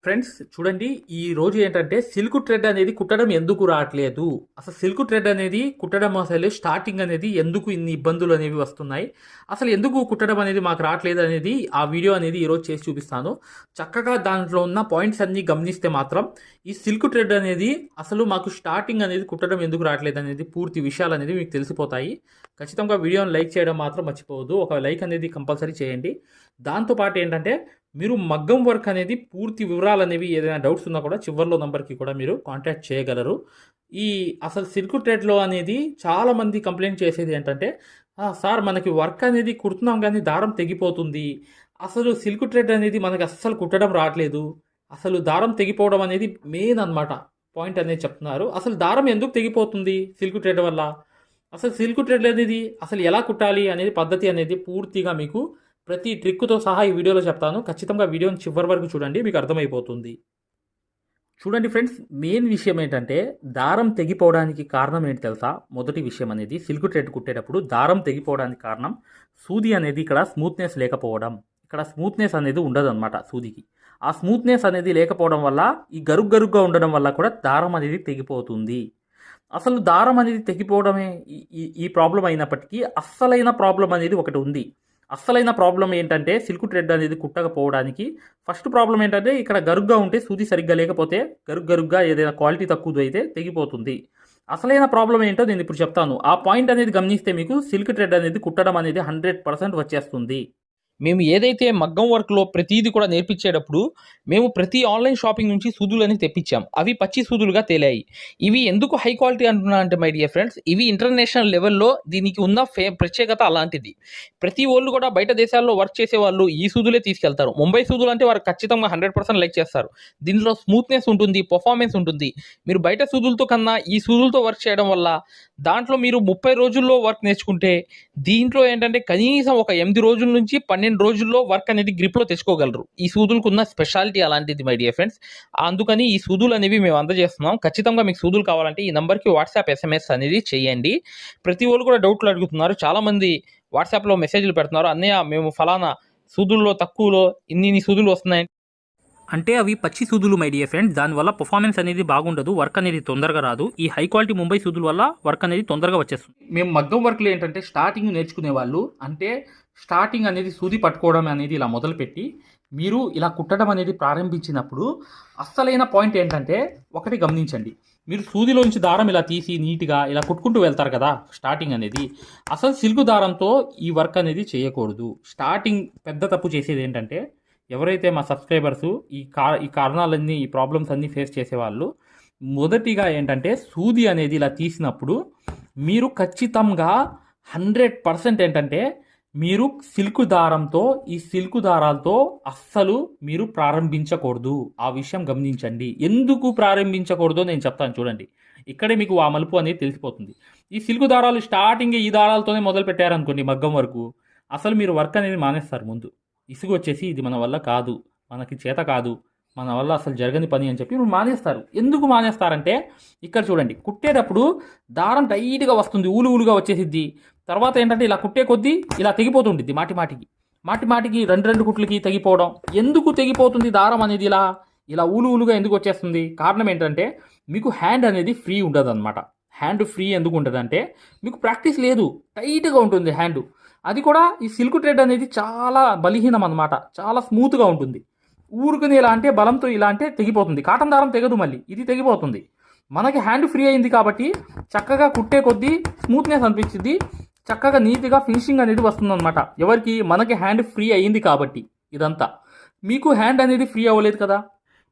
Friends చూడండి, ఈ రోజు ఏంటంటే సిల్క్ థ్రెడ్ అనేది కుట్టడం ఎందుకు రావట్లేదు, అసలు సిల్క్ థ్రెడ్ అనేది కుట్టడం అసలు స్టార్టింగ్ అనేది ఎందుకు ఇన్ని ఇబ్బందులు అనేవి వస్తున్నాయి, అసలు ఎందుకు కుట్టడం అనేది మాకు రావట్లేదు అనేది ఆ వీడియో అనేది ఈరోజు చేసి చూపిస్తాను. చక్కగా దాంట్లో ఉన్న పాయింట్స్ అన్ని గమనిస్తే మాత్రం ఈ సిల్క్ థ్రెడ్ అనేది అసలు మాకు స్టార్టింగ్ అనేది కుట్టడం ఎందుకు రావట్లేదు అనేది పూర్తి విషయాలు అనేది మీకు తెలిసిపోతాయి. ఖచ్చితంగా వీడియోని లైక్ చేయడం మాత్రం మర్చిపోవద్దు. ఒక లైక్ అనేది కంపల్సరీ చేయండి. దాంతోపాటు ఏంటంటే మీరు మగ్గం వర్క్ అనేది పూర్తి వివరాలు అనేవి ఏదైనా డౌట్స్ ఉన్నా కూడా చివరిలో నంబర్కి కూడా మీరు కాంటాక్ట్ చేయగలరు. ఈ అసలు సిల్క్ థ్రెడ్లో అనేది చాలామంది కంప్లైంట్ చేసేది ఏంటంటే, సార్ మనకి వర్క్ అనేది కుడుతున్నాం కానీ దారం తెగిపోతుంది, అసలు సిల్క్ థ్రెడ్ అనేది మనకి అస్సలు కుట్టడం రావట్లేదు, అసలు దారం తెగిపోవడం అనేది మెయిన్ అనమాట పాయింట్ అనేది చెప్తున్నారు. అసలు దారం ఎందుకు తెగిపోతుంది సిల్క్ థ్రెడ్ వల్ల, అసలు సిల్క్ థ్రెడ్ అనేది అసలు ఎలా కుట్టాలి అనేది పద్ధతి అనేది పూర్తిగా మీకు ప్రతి ట్రిక్తో సహా ఈ వీడియోలో చెప్తాను. ఖచ్చితంగా వీడియోని చివరి వరకు చూడండి, మీకు అర్థమైపోతుంది. చూడండి ఫ్రెండ్స్, మెయిన్ విషయం ఏంటంటే దారం తెగిపోవడానికి కారణం ఏంటి తెలుసా? మొదటి విషయం అనేది సిల్క్ థ్రెడ్ కుట్టేటప్పుడు దారం తెగిపోవడానికి కారణం సూది అనేది ఇక్కడ స్మూత్నెస్ లేకపోవడం. ఇక్కడ స్మూత్నెస్ అనేది ఉండదు అనమాట సూదికి. ఆ స్మూత్నెస్ అనేది లేకపోవడం వల్ల ఈ గరుగ్గా ఉండడం వల్ల కూడా దారం అనేది తెగిపోతుంది. అసలు దారం అనేది తెగిపోవడమే ఈ ప్రాబ్లం అయినప్పటికీ అస్సలైన ప్రాబ్లం అనేది ఒకటి ఉంది. అస్సలైన ప్రాబ్లం ఏంటంటే సిల్క్ థ్రెడ్ అనేది కుట్టకపోవడానికి ఫస్ట్ ప్రాబ్లం ఏంటంటే ఇక్కడ గరుగ్గా ఉంటే సూది సరిగ్గా లేకపోతే గరుగ్గా ఏదైనా క్వాలిటీ తక్కువ అయితే తెగిపోతుంది. అసలైన ప్రాబ్లం ఏంటో నేను ఇప్పుడు చెప్తాను. ఆ పాయింట్ అనేది గమనిస్తే మీకు సిల్క్ థ్రెడ్ అనేది కుట్టడం అనేది 100% వచ్చేస్తుంది. మేము ఏదైతే మగ్గం వర్క్లో ప్రతిదీ కూడా నేర్పించేటప్పుడు మేము ప్రతి ఆన్లైన్ షాపింగ్ నుంచి సూదులని తెప్పించాం. అవి పచ్చి సూదులుగా తేలాయి. ఇవి ఎందుకు హై క్వాలిటీ అంటున్నా అంటే మై డియర్ ఫ్రెండ్స్, ఇవి ఇంటర్నేషనల్ లెవెల్లో దీనికి ఉన్న ప్రత్యేకత అలాంటిది. ప్రతి వాళ్ళు కూడా బయట దేశాల్లో వర్క్ చేసే వాళ్ళు ఈ సూదులే తీసుకెళ్తారు. ముంబై సూదులు అంటే వారు ఖచ్చితంగా 100% లైక్ చేస్తారు. దీనిలో స్మూత్నెస్ ఉంటుంది, పర్ఫార్మెన్స్ ఉంటుంది. మీరు బయట సూదులతో కన్నా ఈ సూదులతో వర్క్ చేయడం వల్ల దాంట్లో మీరు 30 రోజుల్లో వర్క్ నేర్చుకుంటే దీంట్లో ఏంటంటే కనీసం ఒక 8 రోజుల నుంచి 12 రోజుల్లో వర్క్ అనేది గ్రిప్లో తెచ్చుకోగలరు. ఈ సూదులకు ఉన్న స్పెషాలిటీ అలాంటిది మై డియర్ ఫ్రెండ్స్. అందుకని ఈ సూదులు అనేవి మేము అందజేస్తున్నాం. ఖచ్చితంగా మీకు సూదులు కావాలంటే ఈ నెంబర్కి వాట్సాప్ SMS అనేది చేయండి. ప్రతి వాళ్ళు కూడా డౌట్లు అడుగుతున్నారు. చాలామంది వాట్సాప్లో మెసేజ్లు పెడుతున్నారు, అన్నయ్య మేము ఫలానా సూదుల్లో తక్కువలో ఇన్ని సూదులు వస్తున్నాయి అంటే అవి పచ్చి సూదులు మై డియర్ ఫ్రెండ్స్. దానివల్ల పర్ఫార్మెన్స్ అనేది బాగుండదు, వర్క్ అనేది తొందరగా రాదు. ఈ హై క్వాలిటీ ముంబై సూదుల వల్ల వర్క్ అనేది తొందరగా వచ్చేస్తుంది. మేము మగ్గం వర్క్లో ఏంటంటే స్టార్టింగ్ నేర్చుకునే వాళ్ళు అంటే స్టార్టింగ్ అనేది సూది పట్టుకోవడం అనేది ఇలా మొదలుపెట్టి మీరు ఇలా కుట్టడం అనేది ప్రారంభించినప్పుడు అస్సలైన పాయింట్ ఏంటంటే ఒకటి గమనించండి. మీరు సూదిలోంచి దారం ఇలా తీసి నీట్గా ఇలా కుట్టుకుంటూ వెళ్తారు కదా స్టార్టింగ్ అనేది, అసలు సిల్క్ దారంతో ఈ వర్క్ అనేది చేయకూడదు. స్టార్టింగ్ పెద్ద తప్పు చేసేది ఏంటంటే ఎవరైతే మా సబ్స్క్రైబర్సు ఈ కారణాలన్నీ ఈ ప్రాబ్లమ్స్ అన్నీ ఫేస్ చేసేవాళ్ళు, మొదటిగా ఏంటంటే సూది అనేది ఇలా తీసినప్పుడు మీరు ఖచ్చితంగా 100% ఏంటంటే మీరు సిల్క్ దారంతో ఈ సిల్క్ దారాలతో అస్సలు మీరు ప్రారంభించకూడదు. ఆ విషయం గమనించండి. ఎందుకు ప్రారంభించకూడదో నేను చెప్తాను చూడండి. ఇక్కడే మీకు ఆ మలుపు అనేది తెలిసిపోతుంది. ఈ సిల్క్ దారాలు స్టార్టింగ్ ఈ దారాలతోనే మొదలు పెట్టారనుకోండి మగ్గం వరకు, అసలు మీరు వర్క్ అనేది మానేస్తారు. ముందు ఇసుగు వచ్చేసి ఇది మన వల్ల కాదు, మనకి చేత కాదు, మన వల్ల అసలు జరగని పని అని చెప్పి మీరు మానేస్తారు. ఎందుకు మానేస్తారంటే ఇక్కడ చూడండి, కుట్టేటప్పుడు దారం టైట్గా వస్తుంది, ఊలుగా వచ్చేసిద్ది. తర్వాత ఏంటంటే ఇలా కుట్టే కొద్దీ ఇలా తెగిపోతుండిద్ది, మాటిమాటికి రెండు కుట్లకి తెగిపోవడం. ఎందుకు తెగిపోతుంది దారం అనేది ఇలా ఊలుగా ఎందుకు వచ్చేస్తుంది? కారణం ఏంటంటే మీకు హ్యాండ్ అనేది ఫ్రీ ఉండదు అనమాట. హ్యాండ్ ఫ్రీ ఎందుకు ఉంటుందంటే మీకు ప్రాక్టీస్ లేదు, టైట్గా ఉంటుంది హ్యాండ్. అది కూడా ఈ సిల్క్ థ్రెడ్ అనేది చాలా బలహీనం అనమాట, చాలా స్మూత్గా ఉంటుంది. ఊరుకుని ఇలా అంటే బలంతో ఇలా అంటే తెగిపోతుంది. కాటన్ దారం తెగదు, మళ్ళీ ఇది తెగిపోతుంది. మనకి హ్యాండ్ ఫ్రీ అయింది కాబట్టి చక్కగా కుట్టే కొద్దీ స్మూత్నెస్ అనిపించింది, చక్కగా నీట్గా ఫినిషింగ్ అనేది వస్తుంది అనమాట. ఎవరికి? మనకి హ్యాండ్ ఫ్రీ అయ్యింది కాబట్టి. ఇదంతా మీకు హ్యాండ్ అనేది ఫ్రీ అవ్వలేదు కదా.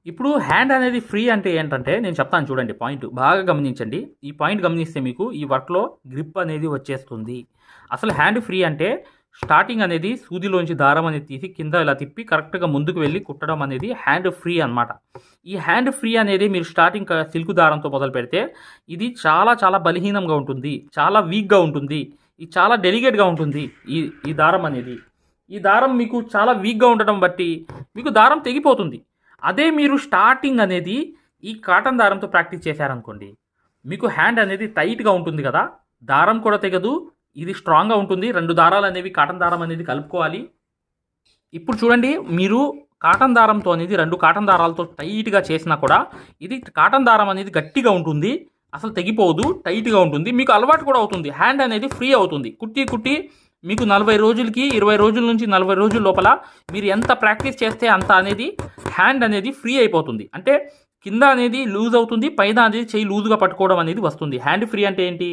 ఇప్పుడు హ్యాండ్ అనేది ఫ్రీ అంటే ఏంటంటే నేను చెప్తాను చూడండి, పాయింట్ బాగా గమనించండి. ఈ పాయింట్ గమనిస్తే మీకు ఈ వర్క్లో గ్రిప్ అనేది వచ్చేస్తుంది. అసలు హ్యాండ్ ఫ్రీ అంటే స్టార్టింగ్ అనేది సూదిలోంచి దారం అనేది తీసి కింద ఇలా తిప్పి కరెక్ట్గా ముందుకు వెళ్ళి కుట్టడం అనేది హ్యాండ్ ఫ్రీ అనమాట. ఈ హ్యాండ్ ఫ్రీ అనేది మీరు స్టార్టింగ్ సిల్క్ దారంతో మొదలు పెడితే ఇది చాలా బలహీనంగా ఉంటుంది, చాలా వీక్గా ఉంటుంది, ఇది చాలా డెలికేట్గా ఉంటుంది. ఈ దారం అనేది ఈ దారం మీకు చాలా వీక్గా ఉండటం బట్టి మీకు దారం తెగిపోతుంది. అదే మీరు స్టార్టింగ్ అనేది ఈ కాటన్ దారంతో ప్రాక్టీస్ చేశారనుకోండి, మీకు హ్యాండ్ అనేది టైట్గా ఉంటుంది కదా, దారం కూడా తెగదు, ఇది స్ట్రాంగ్గా ఉంటుంది. రెండు దారాలు అనేవి కాటన్ దారం అనేది కలుపుకోవాలి. ఇప్పుడు చూడండి, మీరు కాటన్ దారంతో అనేది 2 కాటన్ దారాలతో టైట్గా చేసినా కూడా ఇది కాటన్ దారం అనేది గట్టిగా ఉంటుంది, అసలు తెగిపోదు, టైట్గా ఉంటుంది, మీకు అలవాటు కూడా అవుతుంది, హ్యాండ్ అనేది ఫ్రీ అవుతుంది. కుట్టి మీకు 40 రోజులకి 20 రోజుల నుంచి 40 రోజుల లోపల మీరు ఎంత ప్రాక్టీస్ చేస్తే అంత అనేది హ్యాండ్ అనేది ఫ్రీ అయిపోతుంది. అంటే కింద అనేది లూజ్ అవుతుంది, పైన అనేది చేయి లూజ్గా పట్టుకోవడం అనేది వస్తుంది. హ్యాండ్ ఫ్రీ అంటే ఏంటి,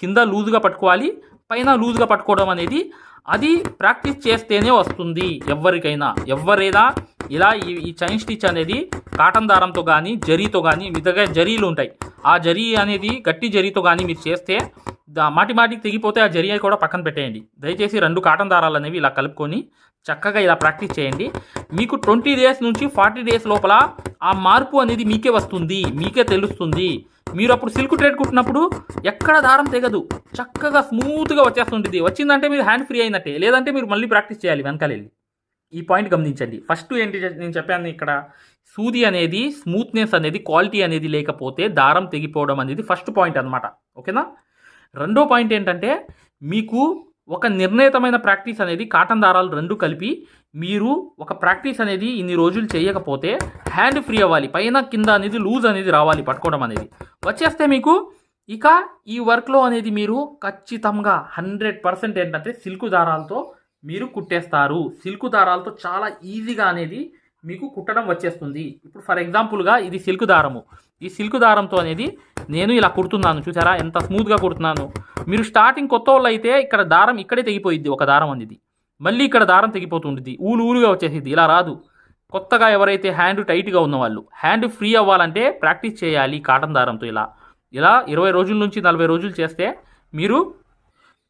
కింద లూజ్గా పట్టుకోవాలి, పైన లూజ్గా పట్టుకోవడం అనేది అది ప్రాక్టీస్ చేస్తేనే వస్తుంది. ఎవరైనా ఇలా ఈ చైన్ స్టిచ్ అనేది కాటన్ దారంతో కానీ జరీతో కానీ మీ దగ్గర జరీలు ఉంటాయి, ఆ జరీ అనేది గట్టి జరీతో కానీ మీరు చేస్తే మాటికి తెగిపోతే ఆ జరీ కూడా పక్కన పెట్టేయండి. దయచేసి 2 కాటన్ దారాలు అనేవి ఇలా కలుపుకొని చక్కగా ఇలా ప్రాక్టీస్ చేయండి. మీకు 20 డేస్ నుంచి 40 డేస్ లోపల ఆ మార్పు అనేది మీకే వస్తుంది, మీకే తెలుస్తుంది. మీరు అప్పుడు సిల్క్ థ్రెడ్ కుట్టినప్పుడు ఎక్కడ దారం తెగదు, చక్కగా స్మూత్గా వచ్చేస్తుంటుంది. వచ్చిందంటే మీరు హ్యాండ్ ఫ్రీ అయినట్టే, లేదంటే మీరు మళ్ళీ ప్రాక్టీస్ చేయాలి వెనకాల వెళ్ళి. ఈ పాయింట్ గమనించండి. ఫస్ట్ ఏంటి నేను చెప్పాను, ఇక్కడ సూది అనేది స్మూత్నెస్ అనేది క్వాలిటీ అనేది లేకపోతే దారం తెగిపోవడం అనేది ఫస్ట్ పాయింట్ అనమాట. ఓకేనా. రెండో పాయింట్ ఏంటంటే మీకు ఒక నిర్ణీతమైన ప్రాక్టీస్ అనేది కాటన్ దారాలు 2 కలిపి మీరు ఒక ప్రాక్టీస్ అనేది ఇన్ని రోజులు చేయకపోతే హ్యాండ్ ఫ్రీ అవ్వాలి, పైన కింద అనేది లూజ్ అనేది రావాలి, పట్టుకోవడం అనేది వచ్చేస్తే మీకు ఇక ఈ వర్క్లో అనేది మీరు ఖచ్చితంగా 100% ఏంటంటే సిల్క్ దారాలతో మీరు కుట్టేస్తారు. సిల్క్ దారాలతో చాలా ఈజీగా అనేది మీకు కుట్టడం వచ్చేస్తుంది. ఇప్పుడు ఫర్ ఎగ్జాంపుల్గా ఇది సిల్క్ దారము, ఈ సిల్క్ దారంతో అనేది నేను ఇలా కుడుతున్నాను, చూసారా ఎంత స్మూత్గా కుడుతున్నాను. మీరు స్టార్టింగ్ కొత్త వాళ్ళు అయితే ఇక్కడ దారం ఇక్కడే తెగిపోయిద్ది, ఒక దారం అనేది మళ్ళీ ఇక్కడ దారం తెగిపోతుంటుంది, ఊలుగా వచ్చేసిద్ది, ఇలా రాదు. కొత్తగా ఎవరైతే హ్యాండ్ టైట్గా ఉన్న వాళ్ళు హ్యాండ్ ఫ్రీ అవ్వాలంటే ప్రాక్టీస్ చేయాలి కాటన్ దారంతో. ఇలా 20 రోజుల నుంచి 40 రోజులు చేస్తే మీరు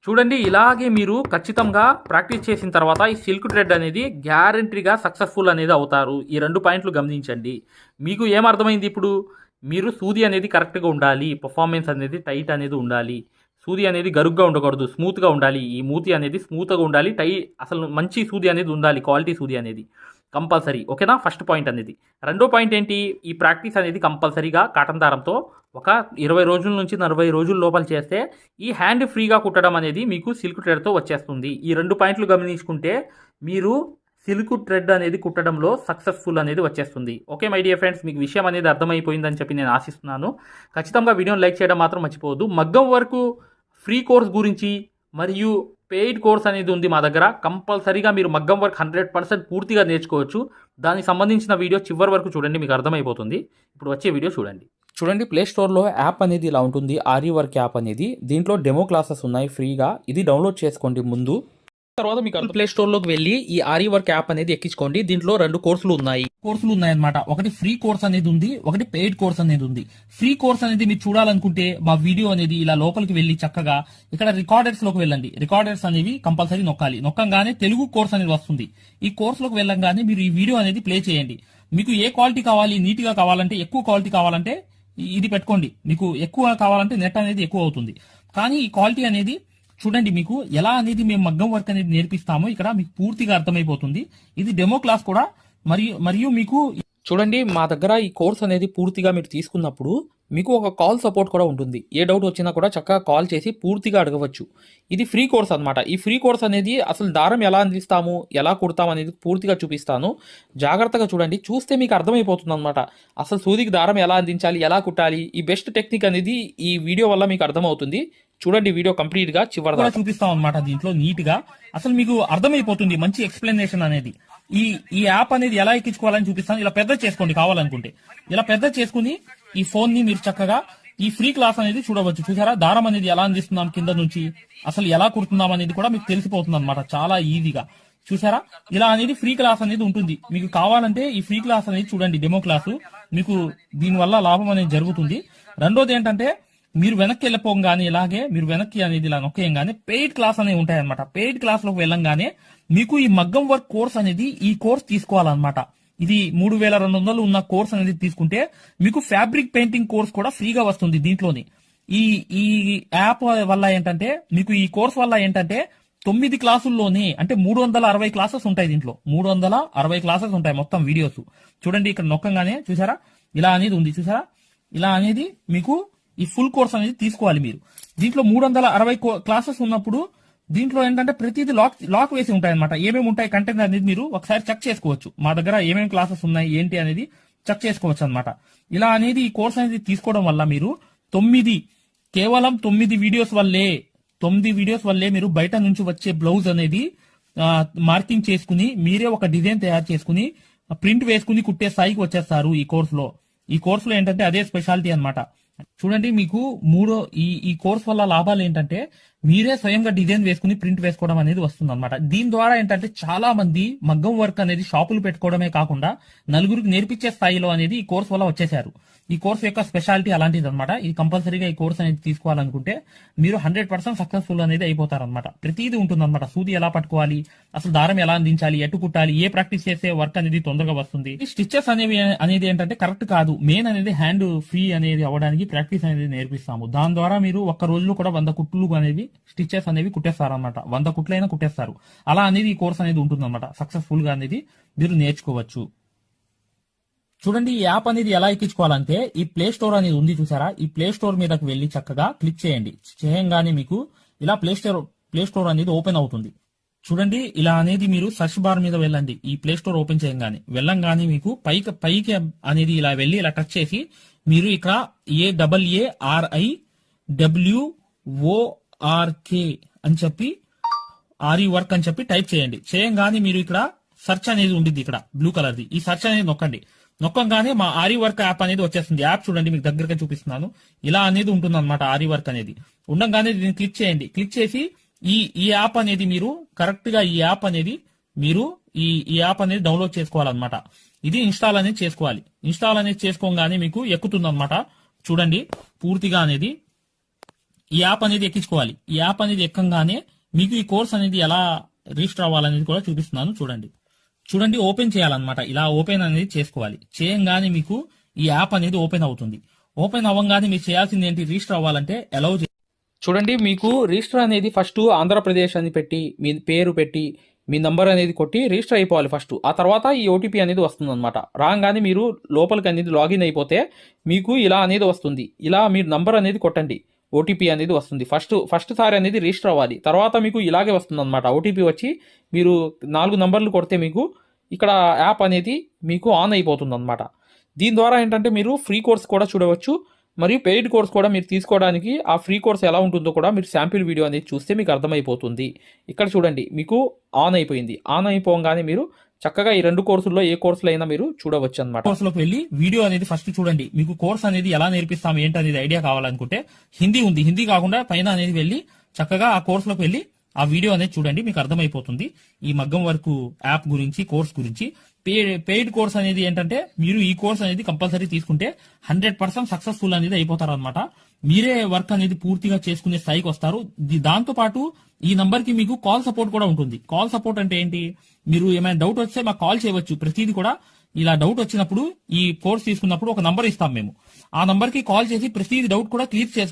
చూడండి, ఇలాగే మీరు ఖచ్చితంగా ప్రాక్టీస్ చేసిన తర్వాత ఈ సిల్క్ థ్రెడ్ అనేది గ్యారంటీగా సక్సెస్ఫుల్ అనేది అవుతారు. ఈ 2 పాయింట్లు గమనించండి. మీకు ఏమర్థమైంది ఇప్పుడు, మీరు సూది అనేది కరెక్ట్గా ఉండాలి, పర్ఫార్మెన్స్ అనేది టైట్ అనేది ఉండాలి, సూది అనేది గరుగ్గా ఉండకూడదు, స్మూత్గా ఉండాలి, ఈ మూతి అనేది స్మూత్గా ఉండాలి, అసలు మంచి సూది అనేది ఉండాలి, క్వాలిటీ సూది అనేది కంపల్సరీ. ఓకేనా. ఫస్ట్ పాయింట్ అనేది. రెండో పాయింట్ ఏంటి, ఈ ప్రాక్టీస్ అనేది కంపల్సరీగా కాటన్ దారంతో ఒక 20 రోజుల నుంచి 40 రోజుల లోపల చేస్తే ఈ హ్యాండ్ ఫ్రీగా కుట్టడం అనేది మీకు సిల్క్ థ్రెడ్తో వచ్చేస్తుంది. ఈ 2 పాయింట్లు గమనించుకుంటే మీరు సిల్క్ థ్రెడ్ అనేది కుట్టడంలో సక్సెస్ఫుల్ అనేది వచ్చేస్తుంది. ఓకే మై డియర్ ఫ్రెండ్స్, మీకు విషయం అనేది అర్థమైపోయిందని చెప్పి నేను ఆశిస్తున్నాను. ఖచ్చితంగా వీడియోని లైక్ చేయడం మాత్రం మర్చిపోవద్దు. మగ్గం వరకు ఫ్రీ కోర్స్ గురించి మరియు పెయిడ్ కోర్స్ అనేది ఉంది మా దగ్గర. కంపల్సరీగా మీరు మగ్గం వర్క్ 100% పూర్తిగా నేర్చుకోవచ్చు. దానికి సంబంధించిన వీడియో చివరి వరకు చూడండి, మీకు అర్థమైపోతుంది. ఇప్పుడు వచ్చే వీడియో చూడండి. ప్లే స్టోర్లో యాప్ అనేది ఇలా ఉంటుంది, ఆరి వర్క్ యాప్ అనేది. దీంట్లో డెమో క్లాసెస్ ఉన్నాయి ఫ్రీగా, ఇది డౌన్లోడ్ చేసుకోండి ముందు. తర్వాత మీకు ప్లే స్టోర్లోకి వెళ్ళి ఈ ఆరి వర్క్ యాప్ అనేది ఎక్కించుకోండి. దీంట్లో 2 కోర్సులు ఉన్నాయన్నమాట. ఒకటి ఫ్రీ కోర్స్ అనేది ఉంది, ఒకటి పెయిడ్ కోర్స్ అనేది ఉంది. ఫ్రీ కోర్స్ అనేది మీరు చూడాలనుకుంటే మా వీడియో అనేది ఇలా లోపలికి వెళ్ళి చక్కగా ఇక్కడ రికార్డర్స్ లోకి వెళ్ళండి. రికార్డర్స్ అనేవి కంపల్సరీ నొక్కంగానే తెలుగు కోర్స్ అనేది వస్తుంది. ఈ కోర్స్ లోకి వెళ్ళంగానే మీరు ఈ వీడియో అనేది ప్లే చేయండి. మీకు ఏ క్వాలిటీ కావాలి, నీట్ గా కావాలంటే, ఎక్కువ క్వాలిటీ కావాలంటే ఇది పెట్టుకోండి. మీకు ఎక్కువ కావాలంటే నెట్ అనేది ఎక్కువ అవుతుంది. కానీ ఈ క్వాలిటీ అనేది చూడండి, మీకు ఎలా అనేది మేము మగ్గం వర్క్ అనేది నేర్పిస్తామో ఇక్కడ మీకు పూర్తిగా అర్థమైపోతుంది. ఇది డెమో క్లాస్ కూడా. మరియు మీకు చూడండి, మా దగ్గర ఈ కోర్స్ అనేది పూర్తిగా మీరు తీసుకున్నప్పుడు మీకు ఒక కాల్ సపోర్ట్ కూడా ఉంటుంది. ఏ డౌట్ వచ్చినా కూడా చక్కగా కాల్ చేసి పూర్తిగా అడగవచ్చు. ఇది ఫ్రీ కోర్స్ అనమాట. ఈ ఫ్రీ కోర్స్ అనేది అసలు దారం ఎలా అందిస్తాము, ఎలా కుడతాం అనేది పూర్తిగా చూపిస్తాను. జాగ్రత్తగా చూడండి, చూస్తే మీకు అర్థమైపోతుంది అనమాట. అసలు సూదికి దారం ఎలా అందించాలి, ఎలా కుట్టాలి, ఈ బెస్ట్ టెక్నిక్ అనేది ఈ వీడియో వల్ల మీకు అర్థమవుతుంది. చూడండి, వీడియో కంప్లీట్ గా చివరిగా చూపిస్తాం అనమాట. దీంట్లో నీట్ గా అసలు మీకు అర్థమైపోతుంది, మంచి ఎక్స్ప్లెనేషన్ అనేది. ఈ యాప్ అనేది ఎలా ఎక్కించుకోవాలని చూపిస్తాను. ఇలా పెద్ద చేసుకోండి కావాలనుకుంటే. ఇలా పెద్ద చేసుకుని ఈ ఫోన్ ని మీరు చక్కగా ఈ ఫ్రీ క్లాస్ అనేది చూడవచ్చు. చూసారా, దారం అనేది ఎలా అందిస్తున్నాం కింద నుంచి, అసలు ఎలా కుడుతున్నాం అనేది కూడా మీకు తెలిసిపోతుంది అనమాట, చాలా ఈజీగా. చూసారా, ఇలా అనేది ఫ్రీ క్లాస్ అనేది ఉంటుంది. మీకు కావాలంటే ఈ ఫ్రీ క్లాస్ అనేది చూడండి, డెమో క్లాసు. మీకు దీనివల్ల లాభం అనేది జరుగుతుంది. రెండోది ఏంటంటే, మీరు వెనక్కి వెళ్ళిపోగానే ఇలాగే మీరు వెనక్కి అనేది ఇలా నొక్కేయంగానే పెయిడ్ క్లాస్ అనేవి ఉంటాయన్నమాట. పెయిడ్ క్లాస్ లోకి వెళ్ళంగానే మీకు ఈ మగ్గం వర్క్ కోర్స్ అనేది ఈ కోర్స్ తీసుకోవాలన్నమాట. ఇది 3200 ఉన్న కోర్స్ అనేది తీసుకుంటే మీకు ఫ్యాబ్రిక్ పెయింటింగ్ కోర్స్ కూడా ఫ్రీగా వస్తుంది దీంట్లోని. ఈ యాప్ వల్ల ఏంటంటే, మీకు ఈ కోర్స్ వల్ల ఏంటంటే 9 క్లాసుల్లోనే అంటే 360 క్లాసెస్ ఉంటాయి. దీంట్లో 360 క్లాసెస్ ఉంటాయి మొత్తం వీడియోస్. చూడండి, ఇక్కడ నొక్కంగానే చూసారా ఇలా అనేది ఉంది. చూసారా, ఇలా అనేది మీకు ఈ ఫుల్ కోర్స్ అనేది తీసుకోవాలి మీరు. దీంట్లో 360 క్లాసెస్ ఉన్నప్పుడు దీంట్లో ఏంటంటే ప్రతిదీ లాక్ వేసి ఉంటాయి అనమాట. ఏమేమి ఉంటాయి కంటెంట్ అనేది మీరు ఒకసారి చెక్ చేసుకోవచ్చు. మా దగ్గర ఏమేమి క్లాసెస్ ఉన్నాయి ఏంటి అనేది చెక్ చేసుకోవచ్చు అనమాట. ఇలా అనేది ఈ కోర్స్ అనేది తీసుకోవడం వల్ల మీరు కేవలం 9 వీడియోస్ వల్లే మీరు బయట నుంచి వచ్చే బ్లౌజ్ అనేది మార్కింగ్ చేసుకుని మీరే ఒక డిజైన్ తయారు చేసుకుని ప్రింట్ వేసుకుని కుట్టే స్థాయికి వచ్చేస్తారు ఈ కోర్సులో ఏంటంటే అదే స్పెషాలిటీ అన్నమాట. చూడండి, మీకు ఈ కోర్స్ వల్ల లాభాలు ఏంటంటే మీరే స్వయంగా డిజైన్ వేసుకుని ప్రింట్ వేసుకోవడం అనేది వస్తుంది అనమాట. దీని ద్వారా ఏంటంటే చాలా మంది మగ్గం వర్క్ అనేది షాపులు పెట్టుకోవడమే కాకుండా నలుగురికి నేర్పించే స్థాయిలో అనేది ఈ కోర్స్ వల్ల వచ్చేసారు. ఈ కోర్స్ యొక్క స్పెషాలిటీ అలాంటిది అనమాట. ఇది కంపల్సరీగా ఈ కోర్స్ అనేది తీసుకోవాలనుకుంటే మీరు 100% సక్సెస్ఫుల్ అనేది అయిపోతారనమాట. ప్రతిదీ ఉంటుందన్నమాట. సూది ఎలా పట్టుకోవాలి, అసలు దారం ఎలా అందించాలి, ఎటు కుట్టాలి, ఏ ప్రాక్టీస్ చేస్తే వర్క్ అనేది తొందరగా వస్తుంది. ఈ స్టిచెస్ అనేది ఏంటంటే కరెక్ట్ కాదు. మెయిన్ అనేది హ్యాండ్ ఫ్రీ అనేది అవ్వడానికి ప్రాక్టీస్ అనేది నేర్పిస్తాము. దాని ద్వారా మీరు ఒక్క రోజులో కూడా 100 కుట్లు అనేవి స్టిచెస్ అనేవి కుట్టేస్తారనమాట. 100 కుట్లైనా కుట్టేస్తారు. అలా అనేది ఈ కోర్స్ అనేది ఉంటుందన్నమాట. సక్సెస్ఫుల్ గా అనేది మీరు నేర్చుకోవచ్చు. చూడండి, ఈ యాప్ అనేది ఎలా ఎక్కించుకోవాలంటే ఈ ప్లే స్టోర్ అనేది ఉంది చూసారా, ఈ ప్లే స్టోర్ మీదకి వెళ్ళి చక్కగా క్లిక్ చేయండి. చేయంగానే మీకు ఇలా ప్లే స్టోర్ అనేది ఓపెన్ అవుతుంది. చూడండి, ఇలా అనేది మీరు సర్చ్ బార్ మీద వెళ్ళండి. ఈ ప్లే స్టోర్ ఓపెన్ వెళ్ళంగానే మీకు పైకి అనేది ఇలా వెళ్ళి ఇలా టచ్ చేసి మీరు ఇక్కడ AARIWORK అని చెప్పి ఆరి వర్క్ అని చెప్పి టైప్ చేయండి. చేయంగానే మీరు ఇక్కడ సెర్చ్ అనేది ఉండిద్ది, ఇక్కడ బ్లూ కలర్ది. ఈ సెర్చ్ అనేది నొక్కంగానే మా ఆరి వర్క్ యాప్ అనేది వచ్చేస్తుంది. యాప్ చూడండి, మీకు దగ్గరగా చూపిస్తున్నాను. ఇలా అనేది ఉంటుంది అనమాట. ఆరి వర్క్ అనేది ఉండగానే దీన్ని క్లిక్ చేయండి. క్లిక్ చేసి ఈ యాప్ అనేది మీరు కరెక్ట్ గా ఈ యాప్ అనేది డౌన్లోడ్ చేసుకోవాలన్నమాట. ఇది ఇన్స్టాల్ అనేది చేసుకోవాలి. ఇన్స్టాల్ అనేది చేసుకోగానే మీకు ఎక్కుతుంది అనమాట. చూడండి, పూర్తిగా అనేది ఈ యాప్ అనేది ఎక్కించుకోవాలి. ఈ యాప్ అనేది ఎక్కంగానే మీకు ఈ కోర్స్ అనేది ఎలా రిజిస్టర్ అవ్వాలనేది కూడా చూపిస్తున్నాను. చూడండి, ఓపెన్ చేయాలన్నమాట. ఇలా ఓపెన్ అనేది చేసుకోవాలి. చేయంగానే మీకు ఈ యాప్ అనేది ఓపెన్ అవుతుంది. ఓపెన్ అవ్వగానే మీరు చేయాల్సింది ఏంటి, రిజిస్టర్ అవ్వాలంటే అలౌ చూడండి, మీకు రిజిస్టర్ అనేది ఫస్ట్ ఆంధ్రప్రదేశ్ అని పెట్టి మీ పేరు పెట్టి మీ నంబర్ అనేది కొట్టి రిజిస్టర్ అయిపోవాలి ఫస్ట్. ఆ తర్వాత ఈ ఓటీపీ అనేది వస్తుంది అనమాట. రాగానే మీరు లోపలికి అనేది లాగిన్ అయిపోతే మీకు ఇలా అనేది వస్తుంది. ఇలా మీరు నంబర్ అనేది కొట్టండి, ఓటీపీ అనేది వస్తుంది. ఫస్ట్ సారి అనేది రిజిస్టర్ అవ్వాలి. తర్వాత మీకు ఇలాగే వస్తుంది అనమాట. ఓటీపీ వచ్చి మీరు 4 నంబర్లు కొడితే మీకు ఇక్కడ యాప్ అనేది మీకు ఆన్ అయిపోతుంది అనమాట. దీని ద్వారా ఏంటంటే మీరు ఫ్రీ కోర్స్ కూడా చూడవచ్చు, మరియు పెయిడ్ కోర్స్ కూడా మీరు తీసుకోవడానికి ఆ ఫ్రీ కోర్స్ ఎలా ఉంటుందో కూడా మీరు శాంపిల్ వీడియో అనేది చూస్తే మీకు అర్థమైపోతుంది. ఇక్కడ చూడండి, మీకు ఆన్ అయిపోయింది. ఆన్ అయిపోగానే మీరు చక్కగా ఈ 2 కోర్సుల్లో ఏ కోర్సులో అయినా మీరు చూడవచ్చు అనమాట. కోర్సులోకి వెళ్ళి వీడియో అనేది ఫస్ట్ చూడండి. మీకు కోర్స్ అనేది ఎలా నేర్పిస్తాం ఏంటి అనేది ఐడియా కావాలనుకుంటే హిందీ ఉంది. హిందీ కాకుండా పైన అనేది వెళ్ళి చక్కగా ఆ కోర్సులోకి వెళ్ళి ఆ వీడియో అనేది చూడండి, మీకు అర్థమైపోతుంది ఈ మగ్గం వర్క్ యాప్ గురించి, కోర్స్ గురించి. పెయిడ్ కోర్స్ అనేది ఏంటంటే మీరు ఈ కోర్స్ అనేది కంపల్సరీ తీసుకుంటే 100% సక్సెస్ఫుల్ అనేది అయిపోతారు అనమాట. మీరే వర్క్ అనేది పూర్తిగా చేసుకునే స్థాయికి వస్తారు. దాంతో పాటు ఈ నంబర్ కి మీకు కాల్ సపోర్ట్ కూడా ఉంటుంది. కాల్ సపోర్ట్ అంటే ఏంటి, మీరు ఏమైనా డౌట్ వస్తే మాకు కాల్ చేయవచ్చు. ప్రతిదీ కూడా ఇలా డౌట్ వచ్చినప్పుడు ఈ కోర్స్ తీసుకున్నప్పుడు ఒక నంబర్ ఇస్తాం మేము. ఆ నంబర్ కి కాల్ చేసి ప్రతి డౌట్ కూడా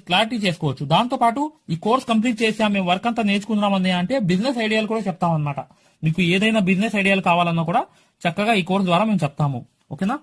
క్లారిటీ చేసుకోవచ్చు. దాంతో పాటు ఈ కోర్స్ కంప్లీట్ చేసాం, మేము వర్క్ అంతా నేర్చుకున్నాం అంటే బిజినెస్ ఐడియాలు కూడా చెప్తాం అనమాట. మీకు ఏదైనా బిజినెస్ ఐడియాలు కావాలన్నా కూడా చక్కగా ఈ కోర్స్ ద్వారా మేము చెప్తాము. ఓకేనా?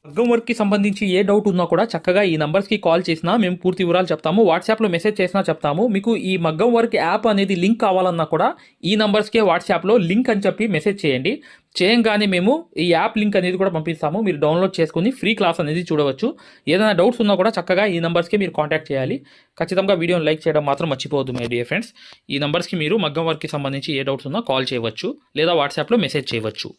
మగ్గం వర్క్కి సంబంధించి ఏ డౌట్ ఉన్నా కూడా చక్కగా ఈ నంబర్స్కి కాల్ చేసినా మేము పూర్తి వివరాలు చెప్తాము. వాట్సాప్లో మెసేజ్ చేసినా చెప్తాము. మీకు ఈ మగ్గం వర్క్ యాప్ అనేది లింక్ కావాలన్నా కూడా ఈ నంబర్స్కే వాట్సాప్లో లింక్ అని చెప్పి మెసేజ్ చేయండి. చేయంగానే మేము ఈ యాప్ లింక్ అనేది కూడా పంపిస్తాము. మీరు డౌన్లోడ్ చేసుకుని ఫ్రీ క్లాస్ అనేది చూడవచ్చు. ఏదైనా డౌట్స్ ఉన్నా కూడా చక్కగా ఈ నంబర్స్కి మీరు కాంటాక్ట్ చేయాలి. ఖచ్చితంగా వీడియోని లైక్ చేయడం మాత్రం మర్చిపోవద్దు మై డియర్ ఫ్రెండ్స్. ఈ నంబర్స్కి మీరు మగ్గం వర్క్కి సంబంధించి ఏ డౌట్స్ ఉన్నా కాల్ చేయవచ్చు లేదా వాట్సాప్లో మెసేజ్ చేయవచ్చు.